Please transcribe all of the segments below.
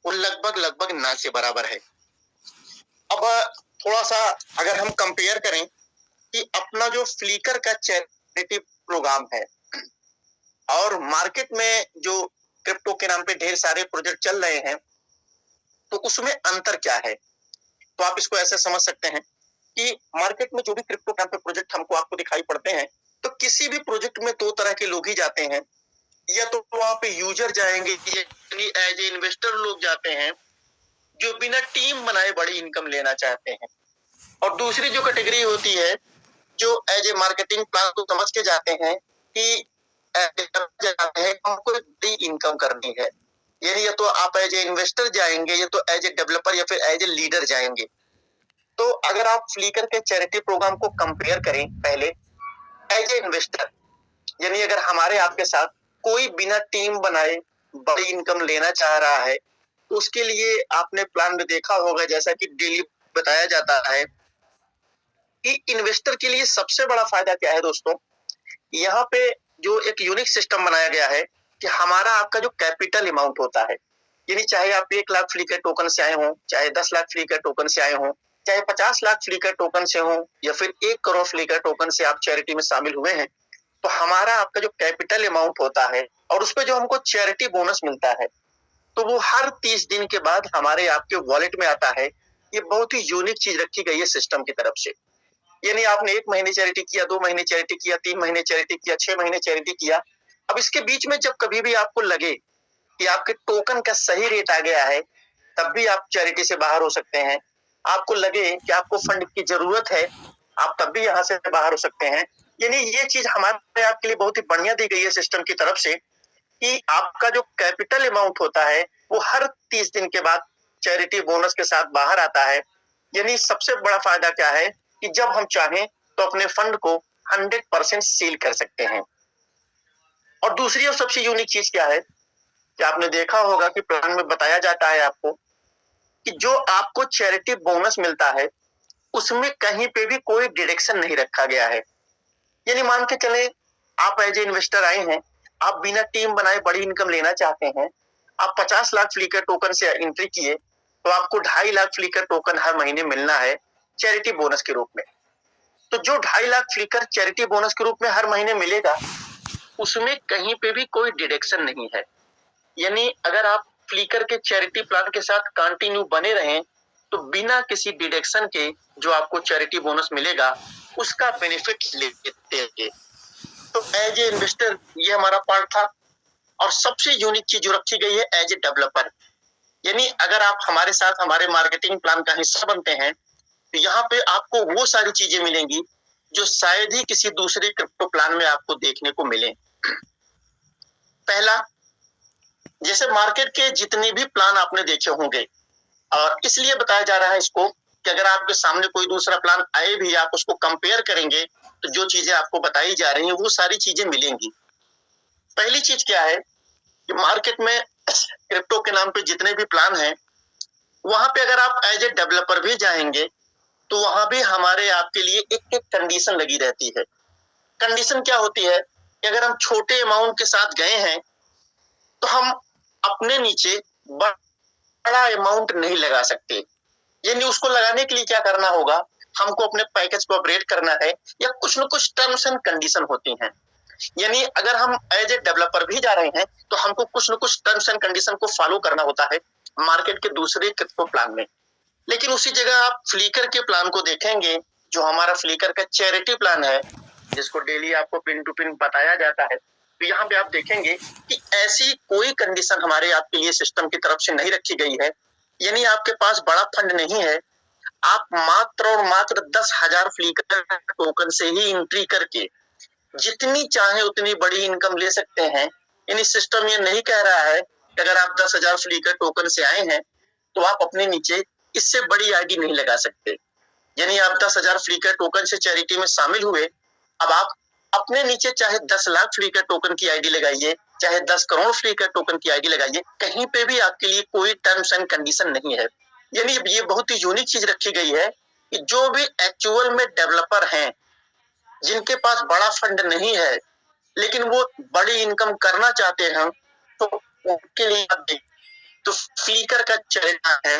वो लगभग लगभग ना के बराबर है। अब थोड़ा सा अगर हम कंपेयर करें कि अपना जो फ्लिकर का चैरिटी प्रोग्राम है और मार्केट में जो क्रिप्टो के नाम पे ढेर सारे प्रोजेक्ट चल रहे हैं, तो उसमें अंतर क्या है? तो आप इसको ऐसे समझ सकते हैं कि मार्केट में जो भी क्रिप्टो के नाम पे प्रोजेक्ट हमको आपको दिखाई पड़ते हैं, तो किसी भी प्रोजेक्ट में दो तरह के लोग ही जाते हैं। या तो वहां पे यूजर जाएंगे, यानी एज ए इन्वेस्टर लोग जाते हैं जो बिना टीम बनाए बड़ी इनकम लेना चाहते हैं, और दूसरी जो कैटेगरी होती है जो एज ए मार्केटिंग प्लान को समझ के जाते हैं कि जाते हैं हमको बड़ी इनकम करनी है। यानी या तो आप एज ए इन्वेस्टर जाएंगे या तो एज ए डेवलपर या फिर एज ए लीडर जाएंगे। तो अगर आप फ्लिकर के चैरिटी प्रोग्राम को कंपेयर करें पहले एज ए इन्वेस्टर, यानी अगर हमारे आपके साथ कोई बिना टीम बनाए बड़ी इनकम लेना चाह रहा है, तो उसके लिए आपने प्लान में देखा होगा जैसा कि डेली बताया जाता है कि इन्वेस्टर के लिए सबसे बड़ा फायदा क्या है दोस्तों। यहाँ पे जो एक यूनिक सिस्टम बनाया गया है कि हमारा आपका जो कैपिटल अमाउंट होता है, यानी चाहे आप 1 लाख फ्लिकर टोकन से आए हों, चाहे 10 लाख फ्लिकर टोकन से आए हों, चाहे 50 लाख फ्लिकर टोकन से हों, या फिर 1 करोड़ फ्लिकर टोकन से आप चैरिटी में शामिल हुए हैं, तो हमारा आपका जो कैपिटल अमाउंट होता है और उसपे जो हमको चैरिटी बोनस मिलता है, तो वो हर 30 दिन के बाद हमारे आपके वॉलेट में आता है। ये बहुत ही यूनिक चीज रखी गई है सिस्टम की तरफ से। यानी आपने 1 महीने चैरिटी किया, 2 महीने चैरिटी किया, 3 महीने चैरिटी किया, 6 महीने चैरिटी किया। अब इसके बीच में जब कभी भी आपको लगे कि आपके टोकन का सही रेट आ गया है, तब भी आप चैरिटी से बाहर हो सकते हैं। आपको लगे कि आपको फंड की जरूरत है, आप तब भी यहाँ से बाहर हो सकते हैं। यानी ये चीज हमारे आपके लिए बहुत ही बढ़िया दी गई है सिस्टम की तरफ से कि आपका जो कैपिटल अमाउंट होता है वो हर 30 दिन के बाद चैरिटी बोनस के साथ बाहर आता है। यानी सबसे बड़ा फायदा क्या है कि जब हम चाहें तो अपने फंड को 100% सील कर सकते हैं। और दूसरी और सबसे यूनिक चीज क्या है कि आपने देखा होगा कि प्लान में बताया जाता है आपको कि जो आपको चैरिटी बोनस मिलता है उसमें कहीं पे भी कोई डिडक्शन नहीं रखा गया है। यानी मान के चले आप एज ए इन्वेस्टर आए हैं, आप बिना टीम बनाए बड़ी इनकम लेना चाहते हैं, आप 50 लाख फ्लिकर टोकन से एंट्री किए, तो आपको 2.5 लाख फ्लिकर टोकन हर महीने मिलना है चैरिटी बोनस के रूप में। तो जो 2.5 लाख फ्लिकर चैरिटी बोनस के रूप में हर महीने मिलेगा, उसमें कहीं पे भी कोई डिडक्शन नहीं है। यानी अगर आप फ्लिकर के चैरिटी प्लान के साथ कंटिन्यू बने रहें, तो बिना किसी डिडक्शन के जो आपको चैरिटी बोनस मिलेगा उसका बेनिफिट लेते हैं। तो एज ए इन्वेस्टर ये हमारा पार्ट था। और सबसे यूनिक चीज जो रखी गई है एज ए डेवलपर, यानी अगर आप हमारे साथ हमारे मार्केटिंग प्लान का हिस्सा बनते हैं, तो यहाँ पे आपको वो सारी चीजें मिलेंगी जो शायद ही किसी दूसरे क्रिप्टो प्लान में आपको देखने को मिले। पहला, जैसे मार्केट के जितने भी प्लान आपने देखे होंगे, और इसलिए बताया जा रहा है इसको कि अगर आपके सामने कोई दूसरा प्लान आए भी, आप उसको कंपेयर करेंगे तो जो चीजें आपको बताई जा रही हैं वो सारी चीजें मिलेंगी। पहली चीज क्या है कि मार्केट में क्रिप्टो के नाम पे जितने भी प्लान हैं, वहां पे अगर आप एज ए डेवलपर भी जाएंगे तो वहां भी हमारे आपके लिए एक एक कंडीशन लगी रहती है। कंडीशन क्या होती है कि अगर हम छोटे अमाउंट के साथ गए हैं तो हम अपने नीचे बड़ा अमाउंट नहीं लगा सकते। यानी उसको लगाने के लिए क्या करना होगा, हमको अपने पैकेज को अपग्रेड करना है, या कुछ न कुछ टर्म्स एंड कंडीशन होती हैं। यानी अगर हम एज ए डेवलपर भी जा रहे हैं तो हमको कुछ न कुछ टर्म्स एंड कंडीशन को फॉलो करना होता है मार्केट के दूसरे क्रिप्टो प्लान में। लेकिन उसी जगह आप फ्लिकर के प्लान को देखेंगे, जो हमारा फ्लिकर का चैरिटी प्लान है जिसको डेली आपको पिन टू पिन बताया जाता है, तो यहाँ पे आप देखेंगे कि ऐसी कोई कंडीशन हमारे आपके लिए सिस्टम की तरफ से नहीं रखी गई है। यानी आपके पास बड़ा फंड नहीं है, आप मात्र और मात्र 10,000 फ्लिकर टोकन से ही एंट्री करके जितनी चाहे उतनी बड़ी इनकम ले सकते हैं। यानी सिस्टम ये नहीं कह रहा है कि अगर आप 10,000 फ्लिकर टोकन से आए हैं तो आप अपने नीचे इससे बड़ी आईडी नहीं लगा सकते। यानी आप 10,000 फ्लिकर टोकन से चैरिटी में शामिल हुए, अब आप अपने नीचे चाहे 10 लाख फ्लिकर टोकन की आईडी लगाइए, चाहे 10 करोड़ फ्लिकर टोकन की आईडी लगाइए, कहीं पे भी आपके लिए कोई टर्म्स एंड कंडीशन नहीं है। यानी ये बहुत ही यूनिक चीज रखी गई है कि जो भी एक्चुअल में डेवलपर हैं, जिनके पास बड़ा फंड नहीं है लेकिन वो बड़ी इनकम करना चाहते हैं, तो उनके लिए तो फ्लीकर का चैरिटी है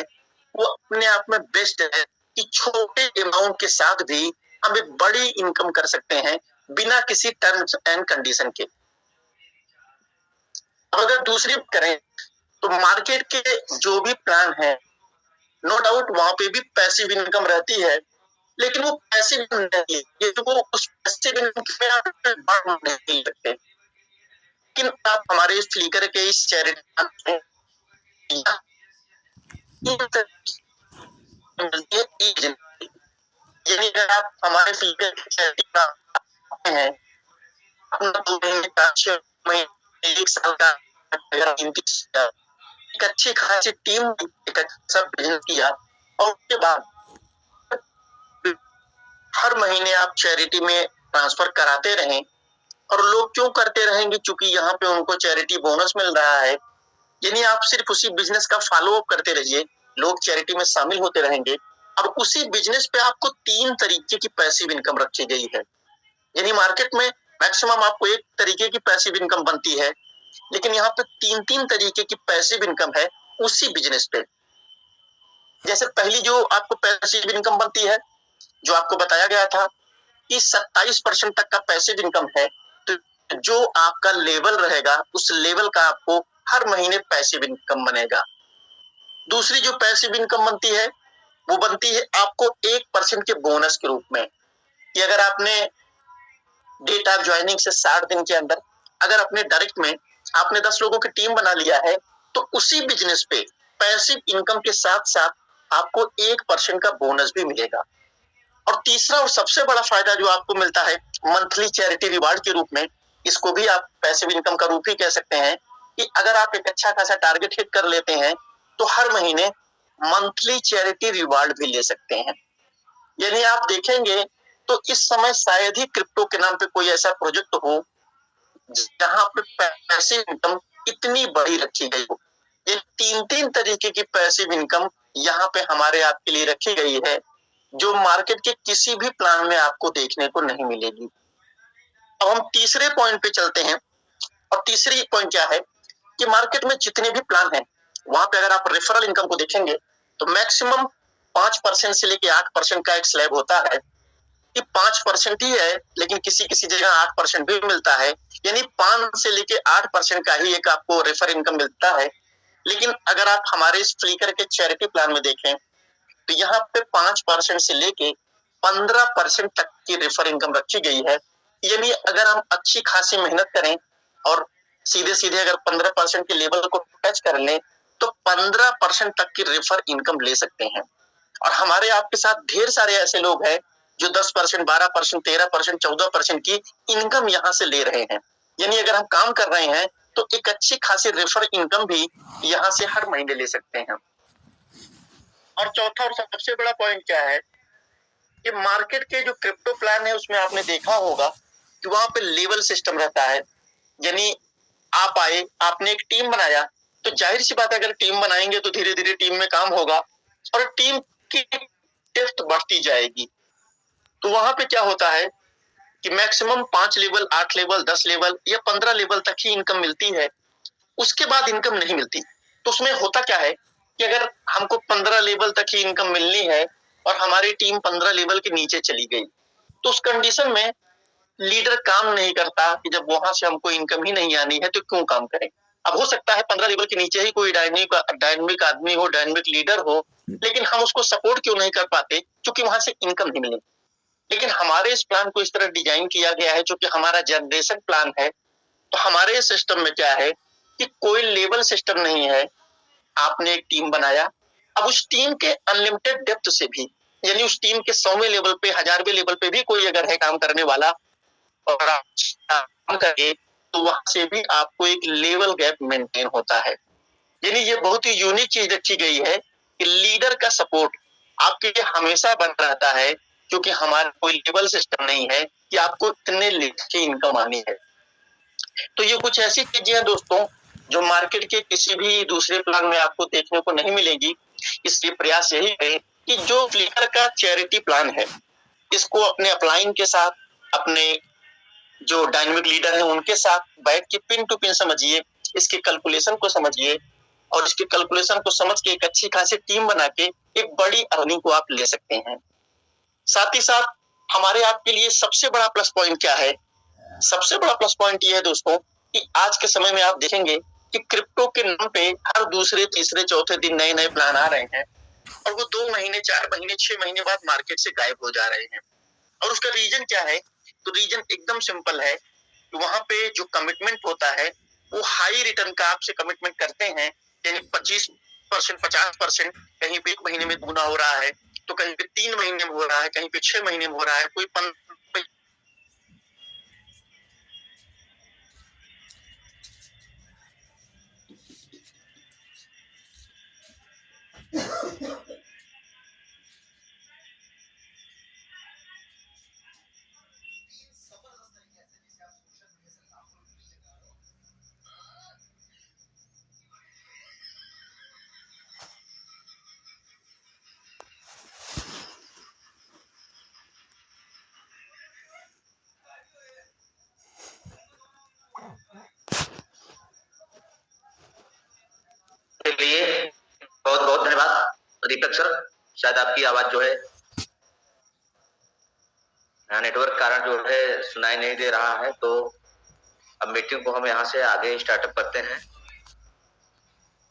वो अपने आप में बेस्ट है कि छोटे अमाउंट के साथ भी हम एक बड़ी इनकम कर सकते हैं बिना किसी टर्म्स एंड कंडीशन के। अगर दूसरी करें तो मार्केट के जो भी प्लान है, नो डाउट वहां पे भी पैसिव इनकम रहती है, लेकिन वो पैसिव नहीं है, ये वो उस पैसिव इनकम में आप बढ़ नहीं सकते। लेकिन आप हमारे इस फ्लीकर के इस चैरिटी यानी अगर आप हमारे फ्लीकर के चैरिटी हैं, अपना 2 महीने का 6 महीने 1 साल का अगर एक अच्छी खासी टीम एक अच्छा बिजनेस किया और उसके बाद हर महीने आप चैरिटी में ट्रांसफर कराते रहें। और लोग क्यों करते रहेंगे? क्योंकि यहाँ पे उनको चैरिटी बोनस मिल रहा है। यानी आप सिर्फ उसी बिजनेस का फॉलो अप करते रहिए, लोग चैरिटी में शामिल होते रहेंगे और उसी बिजनेस पे आपको 3 तरीके की पैसिव इनकम रखी गई है। यानी मार्केट में मैक्सिमम आपको एक तरीके की पैसिव इनकम बनती है, लेकिन यहाँ पे 3-3 तरीके की पैसिव इनकम है उसी बिजनेस पे। जैसे पहली जो आपको पैसिव इनकम बनती है, जो आपको बताया गया था कि 27% तक का पैसिव इनकम है, तो जो आपका लेवल रहेगा उस लेवल का आपको हर महीने पैसिव इनकम बनेगा। दूसरी जो पैसिव इनकम बनती है वो बनती है आपको 1% के बोनस के रूप में कि अगर आपने डेट ऑफ ज्वाइनिंग से 60 दिन के अंदर अगर अपने डायरेक्ट में आपने 10 लोगों की टीम बना लिया है, तो उसी बिजनेस पे पैसिव इनकम के साथ साथ आपको 1% का बोनस भी मिलेगा। और तीसरा और सबसे बड़ा फायदा जो आपको मिलता है मंथली चैरिटी रिवार्ड के रूप में, इसको भी आप पैसिव इनकम का रूप ही कह सकते हैं कि अगर आप एक अच्छा खासा टारगेट हिट कर लेते हैं तो हर महीने मंथली चैरिटी रिवार्ड भी ले सकते हैं। यानी आप देखेंगे तो इस समय शायद ही क्रिप्टो के नाम पे कोई ऐसा प्रोजेक्ट हो जहां पे पैसिव इनकम इतनी बड़ी रखी गई हो। ये 3-3 तरीके की पैसिव इनकम यहाँ पे हमारे आपके लिए रखी गई है, जो मार्केट के किसी भी प्लान में आपको देखने को नहीं मिलेगी। अब हम तीसरे पॉइंट पे चलते हैं और तीसरी पॉइंट क्या है कि मार्केट में जितने भी प्लान हैं वहां पे अगर आप रेफरल इनकम को देखेंगे तो मैक्सिमम 5% से लेके 8% का एक स्लैब होता है कि 5% ही है, लेकिन किसी किसी जगह 8% भी मिलता है। यानी 5 से लेके 8% का ही एक आपको रेफर इनकम मिलता है। लेकिन अगर आप हमारे इस फ्लीकर के चैरिटी प्लान में देखें तो यहाँ पे 5% से लेके 15% तक की रेफर इनकम रखी गई है। यानी अगर हम अच्छी खासी मेहनत करें और सीधे सीधे अगर 15% के लेवल को टच कर लें तो 15% तक की रेफर इनकम ले सकते हैं। और हमारे आपके साथ ढेर सारे ऐसे लोग हैं जो 10%, 12%, 13%, 14% की इनकम यहाँ से ले रहे हैं। यानी अगर हम काम कर रहे हैं तो एक अच्छी खासी रेफर इनकम भी यहाँ से हर महीने ले सकते हैं। और चौथा और सबसे बड़ा पॉइंट क्या है कि मार्केट के जो क्रिप्टो प्लान है उसमें आपने देखा होगा कि वहां पे लेवल सिस्टम रहता है। यानी आप आए, आपने एक टीम बनाया, तो जाहिर सी बात है अगर टीम बनाएंगे तो धीरे धीरे टीम में काम होगा और टीम की डेप्थ बढ़ती जाएगी। तो वहां पे क्या होता है कि मैक्सिमम 5 लेवल, 8 लेवल, 10 लेवल या 15 लेवल तक ही इनकम मिलती है, उसके बाद इनकम नहीं मिलती। तो उसमें होता क्या है कि अगर हमको 15 लेवल तक ही इनकम मिलनी है और हमारी टीम 15 लेवल के नीचे चली गई, तो उस कंडीशन में लीडर काम नहीं करता कि जब वहां से हमको इनकम ही नहीं आनी है तो क्यों काम करें। अब हो सकता है 15 लेवल के नीचे ही कोई डायनेमिक आदमी हो, डायनेमिक लीडर हो, लेकिन हम उसको सपोर्ट क्यों नहीं कर पाते? क्योंकि वहां से इनकम नहीं मिली। लेकिन हमारे इस प्लान को इस तरह डिजाइन किया गया है, जो कि हमारा जनरेशन प्लान है। तो हमारे सिस्टम में क्या है कि कोई लेवल सिस्टम नहीं है। आपने एक टीम बनाया, अब उस टीम के अनलिमिटेड डेप्थ से भी, यानी उस टीम के 100वें लेवल पे, 1000वें लेवल पे भी कोई अगर है काम करने वाला और आप काम करके, तो वहां से भी आपको एक लेवल गैप मेंटेन होता है। यानी ये बहुत ही यूनिक चीज रखी गई है कि लीडर का सपोर्ट आपके लिए हमेशा बन रहता है, क्योंकि हमारा कोई लेवल सिस्टम नहीं है कि आपको इतने लेवल की इनकम आनी है। तो ये कुछ ऐसी चीजें हैं दोस्तों जो मार्केट के किसी भी दूसरे प्लान में आपको देखने को नहीं मिलेगी। इसलिए प्रयास यही है कि जो फ्लिकर का चैरिटी प्लान है, इसको अपने अपलाइन के साथ, अपने जो डायनेमिक लीडर है उनके साथ बैठ के पिन टू पिन समझिए, इसके कैलकुलेशन को समझिए और इसके कैलकुलेशन को समझ के एक अच्छी खासी टीम बना के एक बड़ी अर्निंग को आप ले सकते हैं। साथ ही साथ हमारे आपके लिए सबसे बड़ा प्लस पॉइंट क्या है? सबसे बड़ा प्लस पॉइंट ये है दोस्तों कि आज के समय में आप देखेंगे कि क्रिप्टो के नाम पे हर दूसरे तीसरे चौथे दिन नए नए प्लान आ रहे हैं और वो 2 महीने 4 महीने 6 महीने बाद मार्केट से गायब हो जा रहे हैं। और उसका रीजन क्या है? तो रीजन एकदम सिंपल है कि वहां पे जो कमिटमेंट होता है वो हाई रिटर्न का आपसे कमिटमेंट करते हैं, यानी 25% 50%, कहीं पे 1 महीने में दुगना हो रहा है, तो कहीं पे 3 महीने में हो रहा है, कहीं पे 6 महीने में हो रहा है, कोई 15 के लिए बहुत बहुत धन्यवाद दीपक सर। शायद आपकी आवाज जो है नेटवर्क कारण जो है सुनाई नहीं दे रहा है, तो अब मीटिंग को हम यहाँ से आगे स्टार्टअप करते हैं।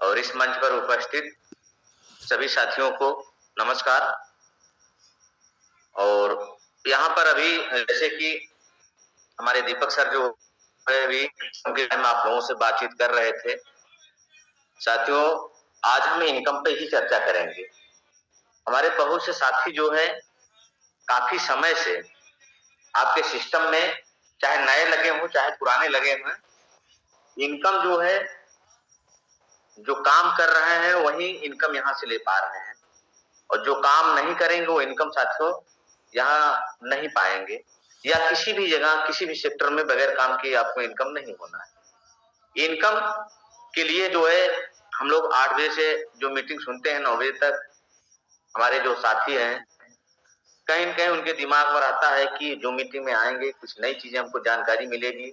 और इस मंच पर उपस्थित सभी साथियों को नमस्कार। और यहाँ पर अभी जैसे कि हमारे दीपक सर जो है अभी हम आप लोगों से बातचीत कर रहे थे। साथियों, आज हम इनकम पे ही चर्चा करेंगे। हमारे बहुत से साथी जो है काफी समय से आपके सिस्टम में चाहे नए लगे हों चाहे पुराने लगे हों, इनकम जो है जो काम कर रहे हैं वही इनकम यहाँ से ले पा रहे हैं, और जो काम नहीं करेंगे वो इनकम साथियों यहाँ नहीं पाएंगे, या किसी भी जगह किसी भी सेक्टर में बगैर काम के आपको इनकम नहीं होना है। इनकम के लिए जो है हम लोग 8 बजे से जो मीटिंग सुनते हैं 9 बजे तक हमारे जो साथी हैं, कहीं न कहीं उनके दिमाग में रहता है कि जो मीटिंग में आएंगे कुछ नई चीजें हमको जानकारी मिलेगी।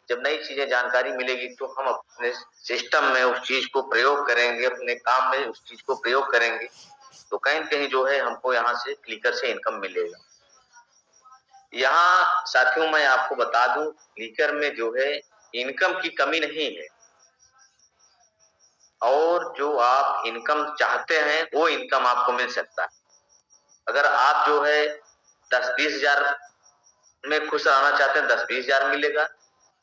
जब नई चीजें जानकारी मिलेगी तो हम अपने सिस्टम में उस चीज को प्रयोग करेंगे, अपने काम में उस चीज को प्रयोग करेंगे, तो कहीं न कहीं जो है हमको यहाँ से क्लिकर से इनकम मिलेगा। यहाँ साथियों मैं आपको बता दूं, क्लिकर में जो है इनकम की कमी नहीं है, और जो आप इनकम चाहते हैं वो इनकम आपको मिल सकता है। अगर आप जो है 10-20 हजार में खुश रहना चाहते हैं 10-20 हजार मिलेगा,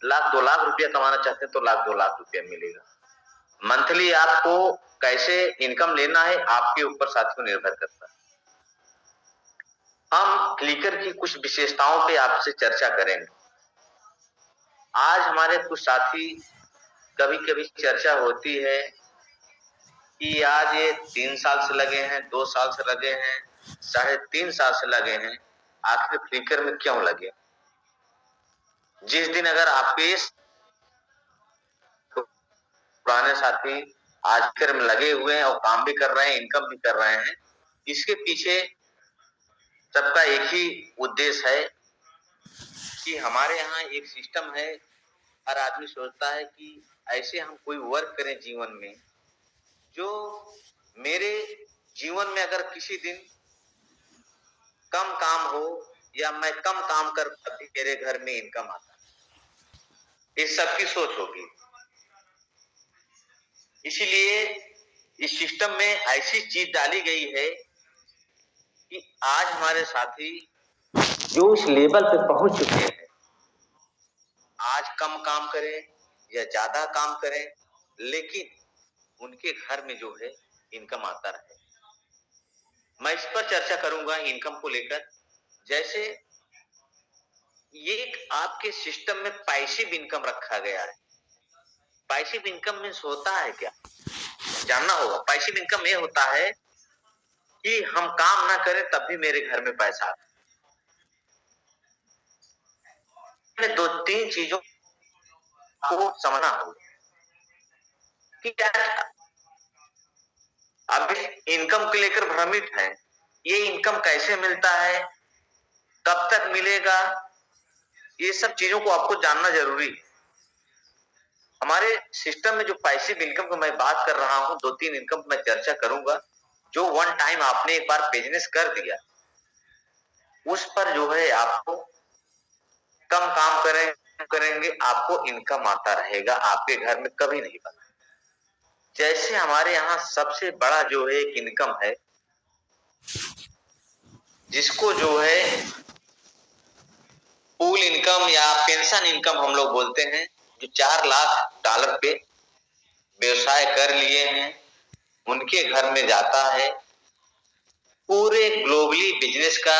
1,00,000-2 लाख रुपया कमाना चाहते हैं तो 1,00,000-2 लाख रुपया मिलेगा। मंथली आपको कैसे इनकम लेना है आपके ऊपर साथियों निर्भर करता है। हम क्लिकर की कुछ विशेषताओं पे आपसे चर्चा करेंगे। आज हमारे कुछ साथी कभी कभी चर्चा होती है कि आज ये 3 साल से लगे हैं, 2 साल से लगे हैं, 3.5 साल से लगे हैं, आखिर क्लिकर में क्यों लगे? जिस दिन अगर आपके पुराने साथी आज फिर में लगे हुए हैं और काम भी कर रहे हैं, इनकम भी कर रहे हैं, इसके पीछे सबका एक ही उद्देश्य है कि हमारे यहाँ एक सिस्टम है। हर आदमी सोचता है कि ऐसे हम कोई वर्क करें जीवन में जो मेरे जीवन में अगर किसी दिन कम काम हो या मैं कम काम कर तभी मेरे घर में इनकम आता है। इस सबकी सोच होगी। इसीलिए इस सिस्टम में ऐसी चीज डाली गई है कि आज हमारे साथी जो इस लेवल पे पहुंच चुके हैं, आज कम काम करें या ज्यादा काम करें, लेकिन उनके घर में जो है इनकम आता रहे। मैं इस पर चर्चा करूंगा इनकम को लेकर। जैसे ये आपके सिस्टम में पैसिव इनकम रखा गया है। पैसिव इनकम मीन्स होता है क्या, जानना होगा। पैसिव इनकम ये होता है कि हम काम ना करें तब भी मेरे घर में पैसा आता है। 2-3 चीजों को समझना होगा कि क्या अब इनकम को लेकर भ्रमित है। ये इनकम कैसे मिलता है, कब तक मिलेगा, ये सब चीजों को आपको जानना जरूरी है। हमारे सिस्टम में जो पैसिव इनकम को मैं बात कर रहा हूं, 2-3 इनकम मैं चर्चा करूंगा। जो वन टाइम आपने एक बार बिजनेस कर दिया, उस पर जो है आपको कम काम करेंगे, आपको इनकम आता रहेगा, आपके घर में कभी नहीं बंद। जैसे हमारे यहाँ सबसे बड़ा जो है एक इनकम है, जिसको जो है पूल इनकम या पेंशन इनकम हम लोग बोलते हैं, जो $4 लाख पे व्यवसाय कर लिए हैं, उनके घर में जाता है। पूरे ग्लोबली बिजनेस का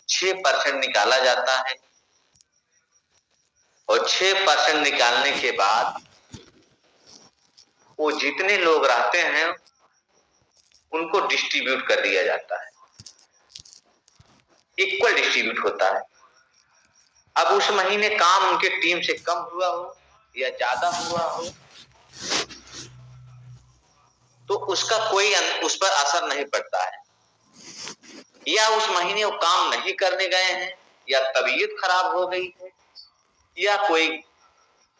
6% निकाला जाता है और 6% निकालने के बाद वो जितने लोग रहते हैं उनको डिस्ट्रीब्यूट कर दिया जाता है, इक्वल डिस्ट्रीब्यूट होता है। अब उस महीने काम उनके टीम से कम हुआ हो या ज्यादा हुआ हो, तो उसका कोई उस पर असर नहीं पड़ता है। या उस महीने वो काम नहीं करने गए हैं, या तबीयत खराब हो गई है, या कोई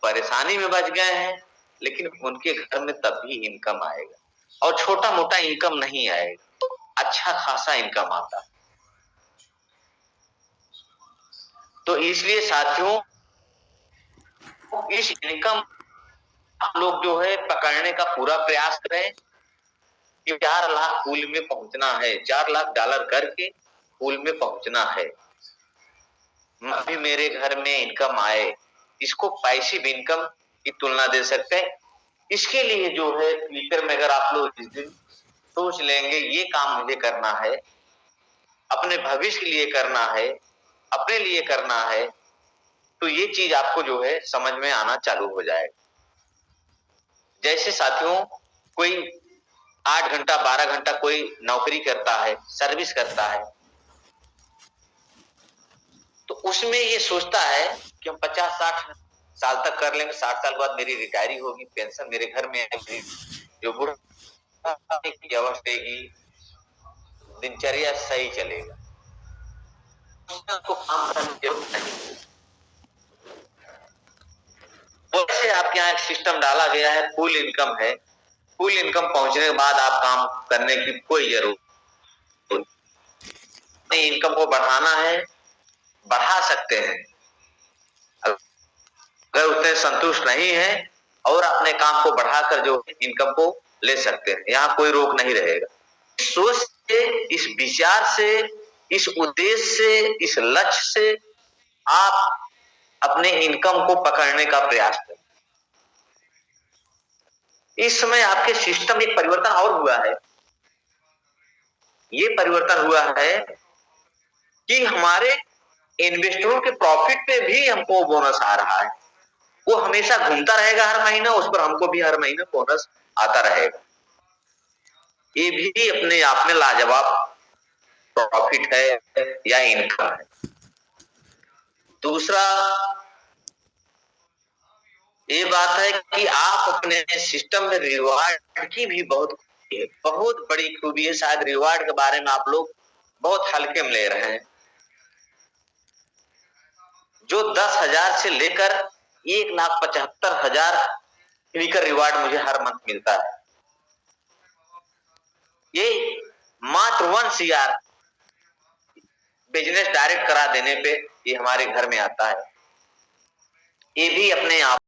परेशानी में बच गए हैं, लेकिन उनके घर में तब भी इनकम आएगा और छोटा मोटा इनकम नहीं आएगा, अच्छा खासा इनकम आता है। तो इसलिए साथियों, इस इनकम आप लोग जो है पकड़ने का पूरा प्रयास करें कि 4 लाख पूल में पहुंचना है, $4 लाख करके पूल में पहुंचना है। अभी मेरे घर में इनकम आए, इसको पैसिव इनकम की तुलना दे सकते हैं। इसके लिए जो है फ्यूचर में अगर आप लोग इस दिन सोच लेंगे ये काम मुझे करना है, अपने भविष्य के लिए करना है, अपने लिए करना है, तो ये चीज आपको जो है समझ में आना चालू हो जाएगा। जैसे साथियों, कोई 8 घंटा 12 घंटा कोई नौकरी करता है, सर्विस करता है, तो उसमें ये सोचता है कि हम 50-60 साल तक कर लेंगे, 60 साल बाद मेरी रिटायरी होगी, पेंशन मेरे घर में आएगी, जो बुढ़ापे की अवस्था देगी, दिनचर्या सही चलेगा, उसको काम करने की जरूरत नहीं। वैसे आपके यहाँ एक सिस्टम डाला गया है, फुल इनकम है। फुल इनकम पहुंचने के बाद आप काम करने की कोई जरूरत नहीं। इनकम को बढ़ाना है, बढ़ा सकते हैं। अगर उतने संतुष्ट नहीं है और अपने काम को बढ़ाकर जो इनकम को ले सकते हैं, यहाँ कोई रोक नहीं रहेगा। सोच से, इस विचार से, इस उद्देश्य से, इस लक्ष्य से आप अपने इनकम को पकड़ने का प्रयास करें। इस समय आपके सिस्टम में परिवर्तन और हुआ है। ये परिवर्तन हुआ है कि हमारे इन्वेस्टरों के प्रॉफिट पे भी हमको बोनस आ रहा है। वो हमेशा घूमता रहेगा हर महीना, उस पर हमको भी हर महीने बोनस आता रहेगा। ये भी अपने आप में लाजवाब प्रॉफिट है या इनकम है। दूसरा ये बात है कि आप अपने सिस्टम में रिवार्ड की भी बहुत बड़ी खूबी है। शायद रिवार्ड के बारे में आप लोग बहुत हल्के में ले रहे हैं। जो 10,000 से लेकर 1,75,000 का रिवार्ड मुझे हर मंथ मिलता है। ये मात्र 1 CR बिजनेस डायरेक्ट करा देने पे ये हमारे घर में आता है। ये भी अपने आप